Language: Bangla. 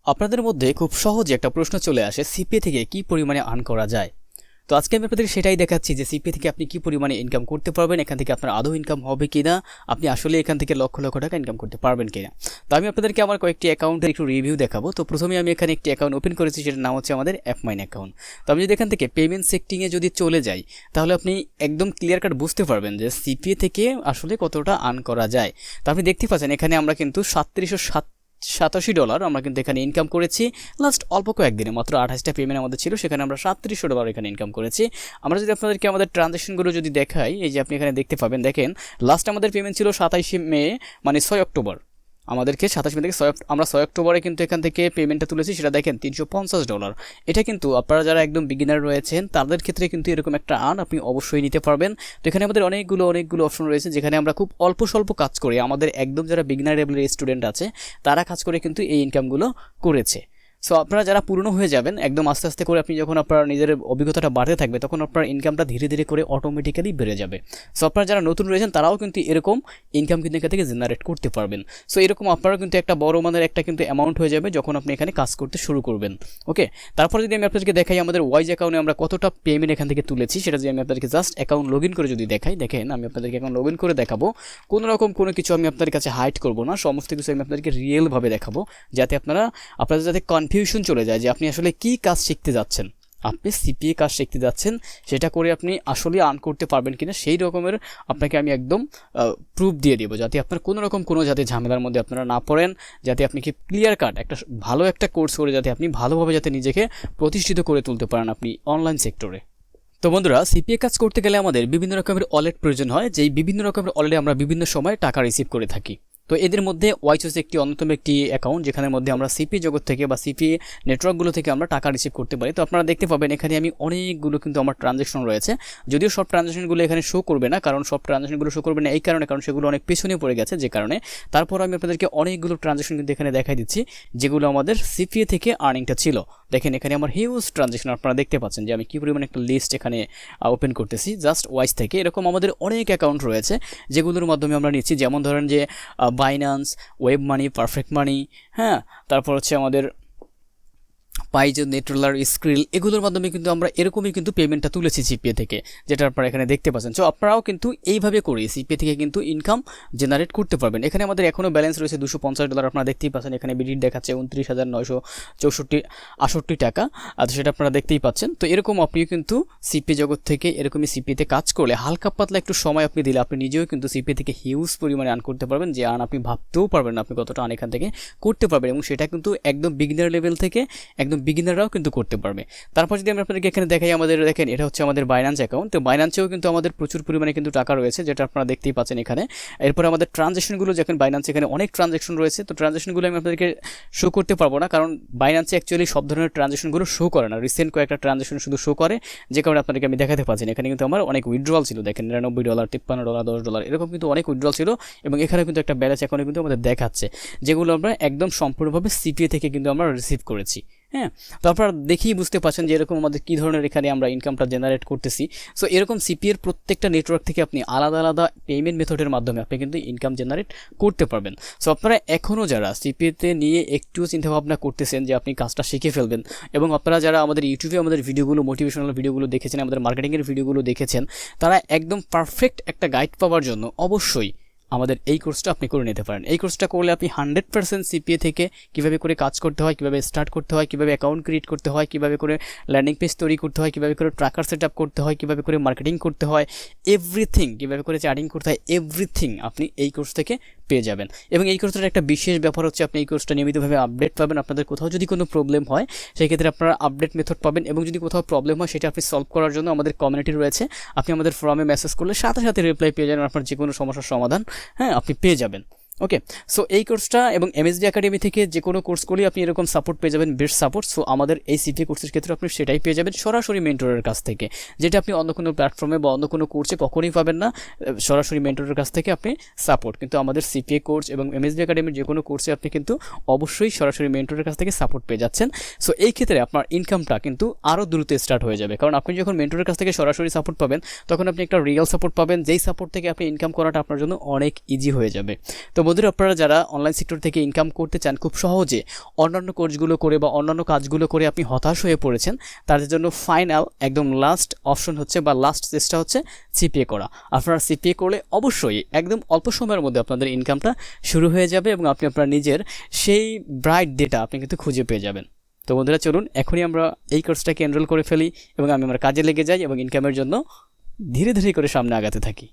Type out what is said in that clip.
আপনাদের মধ্যে খুব সহজে একটা প্রশ্ন চলে আসে সিপিএ থেকে কি পরিমাণে আর্ন করা যায়। তো আজকে আমি আপনাদের সেটাই দেখাচ্ছি যে সিপিএ থেকে আপনি কি পরিমাণে ইনকাম করতে পারবেন, এখান থেকে আপনার আদৌ ইনকাম হবে কিনা, আপনি আসলে এখান থেকে লক্ষ লক্ষ টাকা ইনকাম করতে পারবেন কিনা। তো আমি আপনাদেরকে আমার কয়েকটি অ্যাকাউন্টের একটু রিভিউ দেখাবো। তো প্রথমে আমি এখানে একটি অ্যাকাউন্ট ওপেন করেছি, সেটার নাম হচ্ছে আমাদের অ্যাপমাইন অ্যাকাউন্ট। তো আমি যদি এখান থেকে পেমেন্ট সেক্টিংয়ে যদি চলে যাই, তাহলে আপনি একদম ক্লিয়ার কাট বুঝতে পারবেন যে সিপিএ থেকে আসলে কতটা আর্ন করা যায়। তো আপনি দেখতে পাচ্ছেন এখানে আমরা কিন্তু $3787 আমরা কিন্তু এখানে ইনকাম করেছি লাস্ট অল্প কয়েকদিনে, মাত্র 28টা পেমেন্ট আমাদের ছিল, সেখানে আমরা $3700 এখানে ইনকাম করেছি। আমরা যদি আপনাদেরকে আমাদের ট্রানজ্যাকশনগুলো যদি দেখাই, এই যে আপনি এখানে দেখতে পাবেন, দেখেন লাস্ট আমাদের পেমেন্ট ছিল 27 মে, মানে 6 অক্টোবর। আমাদেরকে 27 মে থেকে আমরা 6 অক্টোবরে কিন্তু এখান থেকে পেমেন্টটা তুলেছি, সেটা দেখেন $350। এটা কিন্তু আপনারা যারা একদম বিগিনার রয়েছেন তাদের ক্ষেত্রে কিন্তু এরকম একটা আর্ন আপনি অবশ্যই নিতে পারবেন। তো এখানে আমাদের অনেকগুলো অপশন রয়েছে, যেখানে আমরা খুব অল্প স্বল্প কাজ করে, আমাদের একদম যারা বিগিনার লেভেলের স্টুডেন্ট আছে তারা কাজ করে কিন্তু এই ইনকামগুলো করেছে। সো আপনারা যারা পুরনো হয়ে যাবেন, একদম আস্তে আস্তে করে আপনি যখন আপনার নিজের অভিজ্ঞতাটা বাড়তে থাকবে, তখন আপনার ইনকামটা ধীরে ধীরে করে অটোমেটিক্যালি বেড়ে যাবে। সো আপনারা যারা নতুন রয়েছেন তারাও কিন্তু এরকম ইনকাম কিন্তু এখান থেকে জেনারেট করতে পারবেন। সো এরকম আপনারা কিন্তু একটা বড় মানের একটা কিন্তু অ্যামাউন্ট হয়ে যাবে যখন আপনি এখানে কাজ করতে শুরু করবেন। ওকে, তারপরে যদি আমি আপনাদেরকে দেখাই আমাদের ওয়াইজ অ্যাকাউন্টে আমরা কতটা পেমেন্ট এখান থেকে তুলেছি, সেটা যদি আমি আপনাদেরকে জাস্ট অ্যাকাউন্ট লগ ইন করে যদি দেখাই, দেখেন আমি আপনাদেরকে অ্যাকাউন্ট লগ ইন করে দেখাবো। কোনো কিছু আমি আপনাদের কাছে হাইড করবো না, সমস্ত কিছু আমি আপনাদেরকে রিয়েলভাবে দেখাবো, যাতে আপনাদের যাতে কনফিউশন চলে যায় যে আপনি আসলে কি কাজ শিখতে যাচ্ছেন। আপনি সিপিএ কাজ শিখতে যাচ্ছেন, সেটা করে আপনি আসলে আর্ন করতে পারবেন কিনা সেই রকমের আপনাকে আমি একদম প্রুফ দিয়ে দেবো, যাতে আপনার কোনো যাতে ঝামেলার মধ্যে আপনারা না পড়েন, যাতে আপনি কি ক্লিয়ার কাট ভালো একটা কোর্স করে যাতে আপনি ভালোভাবে যাতে নিজেকে প্রতিষ্ঠিত করে তুলতে পারেন আপনি অনলাইন সেক্টরে। তো বন্ধুরা, সিপিএ কাজ করতে গেলে আমাদের বিভিন্ন রকমের ওয়ালেট প্রয়োজন হয়, যেই বিভিন্ন রকমের ওয়ালেটে আমরা বিভিন্ন সময় টাকা রিসিভ করে থাকি। তো এদের মধ্যে ওয়াইজ হচ্ছে একটি অন্যতম একটি অ্যাকাউন্ট, যেখানের মধ্যে আমরা সিপিএ জগৎ থেকে বা সিপিএ নেটওয়ার্কগুলো থেকে আমরা টাকা রিসিভ করতে পারি। তো আপনারা দেখতে পাবেন এখানে আমি অনেকগুলো কিন্তু আমার ট্রানজ্যাকশন রয়েছে, যদিও সব ট্রানজ্যাকশনগুলো এখানে শো করবে না, কারণ সব ট্রানজ্যাকশনগুলো শো করবে না এই কারণে, কারণ সেগুলো অনেক পেছনে পড়ে গেছে, যে কারণে। তারপর আমি আপনাদেরকে অনেকগুলো ট্রানজ্যাকশন কিন্তু এখানে দেখাই দিচ্ছি, যেগুলো আমাদের সিপিএ থেকে আর্নিংটা ছিল। দেখেন এখানে আমার হিউজ ট্রানজ্যাকশন আপনারা দেখতে পাচ্ছেন, যে আমি কী পরিমাণে একটা লিস্ট এখানে ওপেন করতেছি জাস্ট ওয়াইজ থেকে। এরকম আমাদের অনেক অ্যাকাউন্ট রয়েছে যেগুলোর মাধ্যমে আমরা নিচ্ছি, যেমন ধরেন যে বাইন্যান্স, ওয়েব মানি, পারফেক্ট মানি, হ্যাঁ, তারপর হচ্ছে আমাদের পাইজো, নেটরোলার, স্ক্রিল, এগুলোর মাধ্যমে কিন্তু আমরা এরকমই কিন্তু পেমেন্টটা তুলেছি সিপিএ থেকে, যেটা আপনারা এখানে দেখতে পাচ্ছেন। সো আপনারাও কিন্তু এইভাবে করে সিপিএ থেকে কিন্তু ইনকাম জেনারেট করতে পারবেন। এখানে আমাদের এখনও ব্যালেন্স রয়েছে $250, আপনারা দেখতেই পাচ্ছেন। এখানে বিডিট দেখাচ্ছে 29,968 টাকা, আর সেটা আপনারা দেখতেই পাচ্ছেন। তো এরকম আপনিও কিন্তু সিপিএ জগৎ থেকে এরকমই সিপিএতে কাজ করলে হালকা পাতলা একটু সময় আপনি দিলে আপনি নিজেও কিন্তু সিপিএ থেকে হিউজ পরিমাণে আর্ন করতে পারবেন, যে আর্ন আপনি ভাবতেও পারবেন না আপনি কতটা আর্ন এখান থেকে করতে পারবেন, এবং সেটা কিন্তু একদম বিগিনার লেভেল থেকে একদম বিগিনাররাও কিন্তু করতে পারবে। তারপর যদি আমি আপনাদেরকে এখানে দেখাই, আমাদের দেখেন এটা হচ্ছে আমাদের বাইন্যান্স অ্যাকাউন্ট। তো বাইন্যান্সেও কিন্তু আমাদের প্রচুর পরিমাণে কিন্তু টাকা রয়েছে, যেটা আপনারা দেখতেই পাচ্ছেন এখানে। এরপর আমাদের ট্রানজ্যাকশনগুলো, যখন বাইন্যান্স এখানে অনেক ট্রানজ্যাকশন রয়েছে, তো ট্রানজ্যাকশনগুলো আমি আপনাদেরকে শো করতে পারবো না, কারণ বাইন্যান্সে অ্যাকচুয়ালি সব ধরনের ট্রানজ্যাকশনগুলো শো করে না, রিসেন্ট কয়েকটা ট্রানজ্যাকশন শুধু শো করে, যে কারণে আপনাদেরকে আমি দেখাতে পাচ্ছি। এখানে কিন্তু আমার অনেক উইথড্রল ছিল, দেখেন $99, $53, $10, এরকম কিন্তু অনেক উইথড্রল ছিল, এবং এখানে কিন্তু একটা ব্যালেন্স অ্যাকাউন্টে কিন্তু আমাদের দেখাচ্ছে, যেগুলো আমরা একদম সম্পূর্ণভাবে সিপিএ থেকে কিন্তু আমরা রিসিভ করেছি। হ্যাঁ, তো আপনারা দেখেই বুঝতে পারছেন যে এরকম আমাদের কী ধরনের এখানে আমরা ইনকামটা জেনারেট করতেছি। সো এরকম সিপিএর প্রত্যেকটা নেটওয়ার্ক থেকে আপনি আলাদা আলাদা পেমেন্ট মেথডের মাধ্যমে আপনি কিন্তু ইনকাম জেনারেট করতে পারবেন। সো আপনারা এখনও যারা সিপিএতে নিয়ে একটুও চিন্তাভাবনা করতেছেন যে আপনি কাজটা শিখে ফেলবেন, এবং আপনারা যারা আমাদের ইউটিউবে আমাদের ভিডিওগুলো, মোটিভেশনাল ভিডিওগুলো দেখেছেন, আমাদের মার্কেটিংয়ের ভিডিওগুলো দেখেছেন, তারা একদম পারফেক্ট একটা গাইড পাওয়ার জন্য অবশ্যই আমাদের এই কোর্সটা আপনি করে নিতে পারেন। এই কোর্সটা করলে আপনি 100% সিপিএ থেকে কীভাবে করে কাজ করতে হয়, কীভাবে স্টার্ট করতে হয়, কীভাবে অ্যাকাউন্ট ক্রিয়েট করতে হয়, কীভাবে করে ল্যান্ডিং পেজ তৈরি করতে হয়, কীভাবে করে ট্র্যাকার সেট আপ করতে হয়, কীভাবে করে মার্কেটিং করতে হয়, এভরিথিং, কীভাবে করে চ্যাটিং করতে হয়, এভরিথিং আপনি এই কোর্স থেকে পেয়ে যাবেন। এবং এই কোর্সটার একটা বিশেষ ব্যাপার হচ্ছে আপনি এই কোর্সটা নিয়মিতভাবে আপডেট পাবেন। আপনাদের কোথাও যদি কোনো প্রবলেম হয়, সেই ক্ষেত্রে আপনারা আপডেট মেথড পাবেন, এবং যদি কোথাও প্রবলেম হয় সেটা আপনি সলভ করার জন্য আমাদের কমিউনিটি রয়েছে, আপনি আমাদের ফোরামে মেসেজ করলে সাথে সাথে রিপ্লাই পেয়ে যাবেন, আপনার যে কোনো সমস্যার সমাধান আপনি পেয়ে যাবেন। ওকে, সো এই কোর্সটা এবং এমএসডি একাডেমি থেকে যে কোনো কোর্স করলেই আপনি এরকম সাপোর্ট পেয়ে যাবেন, বেস্ট সাপোর্ট। সো আমাদের এই সিপিএ কোর্সের ক্ষেত্রে আপনি সেটাই পেয়ে যাবেন সরাসরি মেন্টরের কাছ থেকে, যেটা আপনি অন্য কোনো প্ল্যাটফর্মে বা অন্য কোনো কোর্সে কখনোই পাবেন না। সরাসরি মেন্টরের কাছ থেকে আপনি সাপোর্ট কিন্তু আমাদের সিপিএ কোর্স এবং এমএসডি একাডেমির যে কোনো কোর্সে আপনি কিন্তু অবশ্যই সরাসরি মেন্টরের কাছ থেকে সাপোর্ট পেয়ে যাচ্ছেন। সো এই ক্ষেত্রে আপনার ইনকামটা কিন্তু আরও দ্রুত স্টার্ট হয়ে যাবে, কারণ আপনি যখন মেন্টরের কাছ থেকে সরাসরি সাপোর্ট পাবেন, তখন আপনি একটা রিয়েল সাপোর্ট পাবেন, যেই সাপোর্ট থেকে আপনি ইনকাম করাটা আপনার জন্য অনেক ইজি হয়ে যাবে। তো বন্ধুরা, আপনারা যারা অনলাইন সেক্টর থেকে ইনকাম করতে চান খুব সহজে, অন্যান্য কোর্সগুলো করে বা অন্যান্য কাজগুলো করে আপনি হতাশ হয়ে পড়েছেন, তাদের জন্য ফাইনাল একদম লাস্ট অপশন হচ্ছে বা লাস্ট চেষ্টা হচ্ছে সিপিএ করা। আপনারা সিপিএ করলে অবশ্যই একদম অল্প সময়ের মধ্যে আপনাদের ইনকামটা শুরু হয়ে যাবে এবং আপনি আপনার নিজের সেই ব্রাইট ডেটা আপনি কিন্তু খুঁজে পেয়ে যাবেন। তো বন্ধুরা, চলুন এখনই আমরা এই কোর্সটাকে এনরোল করে ফেলি এবং আমি আমার কাজে লেগে যাই এবং ইনকামের জন্য ধীরে ধীরে করে সামনে আগাতে থাকি।